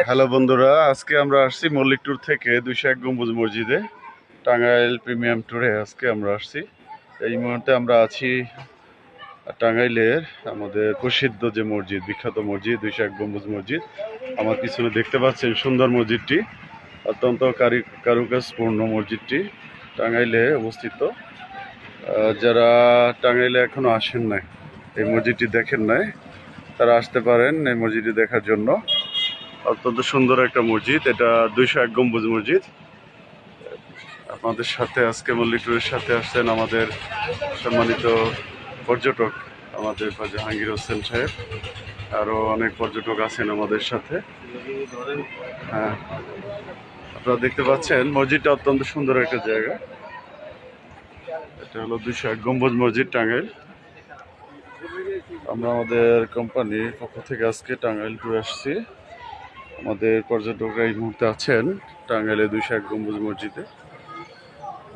Hello বন্ধুরা, আজকে আমরা আসছি মল্লিক ট্যুর থেকে 201 গম্বুজ মসজিদে, টাঙ্গাইল প্রিমিয়াম ট্যুরে। আজকে আমরা আসছি, এই মুহূর্তে আমরা আছি টাঙ্গাইলের আমাদের প্রসিদ্ধ যে মসজিদ, বিখ্যাত মসজিদ 201 গম্বুজ মসজিদ। আমার পিছনে দেখতে পাচ্ছেন সুন্দর মসজিদটি, অত্যন্ত কারুকাজপূর্ণ মসজিদটি টাঙ্গাইলে অবস্থিত। যারা টাঙ্গাইলে এখনো আসেন নাই, এই মসজিদটি দেখেন নাই, তারা আসতে পারেন এই মসজিদটি দেখার জন্য। অত্যন্ত সুন্দর একটা মসজিদ, এটা 201 গম্বুজ মসজিদ। আপনাদের সাথে আজকে মল্লিক ট্যুরের সাথে আসছেন আমাদের সম্মানিত পর্যটক, আমাদের জাহাঙ্গীর হোসেন সাহেব, আরও অনেক পর্যটক আছেন আমাদের সাথে। হ্যাঁ, আপনারা দেখতে পাচ্ছেন মসজিদটা অত্যন্ত সুন্দর একটা জায়গা। এটা হলো 201 গম্বুজ মসজিদ টাঙ্গাইল। আমরা আমাদের কোম্পানির পক্ষ থেকে আজকে টাঙ্গাইল ট্যুর আসছি। আমাদের পর্যটকরা এই মুহূর্তে আছেন টাঙ্গাইলে 201 গম্বুজ মসজিদে।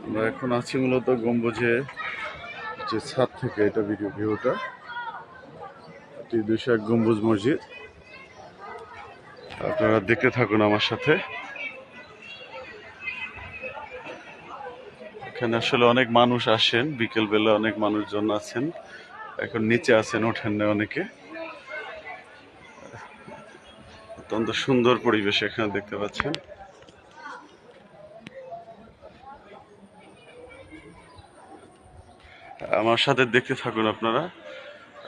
আমরা এখন আছি মূলত গম্বুজে যে ছাদ থেকে, এটা ভিউটা 201 গম্বুজ মসজিদ। আপনারা দেখতে থাকুন আমার সাথে। এখানে আসলে অনেক মানুষ আসেন, বিকেলবেলা অনেক মানুষজন আছেন, এখন নিচে আছেন, ওঠেন না অনেকে। অত্যন্ত সুন্দর পরিবেশ এখানে দেখতে পাচ্ছেন। আমার সাথে দেখতে থাকুন আপনারা।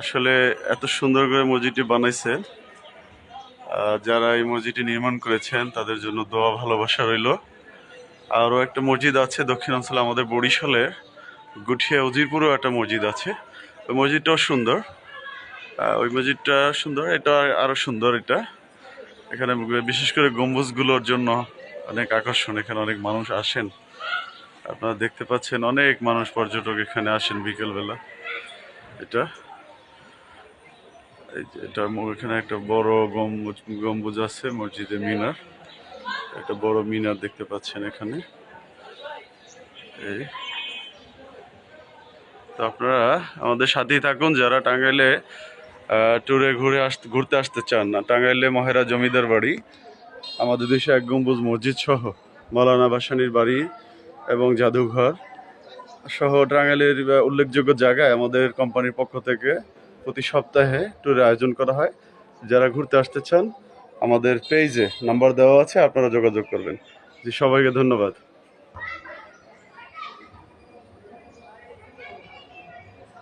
আসলে এত সুন্দর করে মসজিদটি বানাইছেন, যারা এই মসজিদটি নির্মাণ করেছেন তাদের জন্য দোয়া ভালোবাসা রইল। আরও একটা মসজিদ আছে দক্ষিণাঞ্চলে, আমাদের বরিশালের গুঠিয়া উজিরপুরেও একটা মসজিদ আছে, ওই মসজিদটাও সুন্দর। ওই মসজিদটা সুন্দর, এটা আরও সুন্দর। এটা এখানে বিশেষ করে গম্বুজগুলোর জন্য অনেক আকর্ষণ, এখানে অনেক মানুষ আসেন। আপনারা দেখতে পাচ্ছেন অনেক মানুষ, পর্যটক এখানে আসেন বিকেলবেলা। এটা এখানে একটা বড় গম্বুজ আছে, মসজিদে মিনার, একটা বড় মিনার দেখতে পাচ্ছেন এখানে। এই তো আপনারা আমাদের সাথেই থাকুন, যারা টাঙ্গাইলে ট্যুরে ঘুরতে আসতে চান না। টাঙ্গাইলে মহেরা জমিদার বাড়ি, আমাদের 201 গম্বুজ মসজিদ সহ মৌলানা ভাসানীর বাড়ি এবং জাদুঘর সহ টাঙ্গাইলের উল্লেখযোগ্য জায়গায় আমাদের কোম্পানির পক্ষ থেকে প্রতি সপ্তাহে ট্যুরের আয়োজন করা হয়। যারা ঘুরতে আসতে চান, আমাদের পেজে নাম্বার দেওয়া আছে, আপনারা যোগাযোগ করবেন। জি, সবাইকে ধন্যবাদ।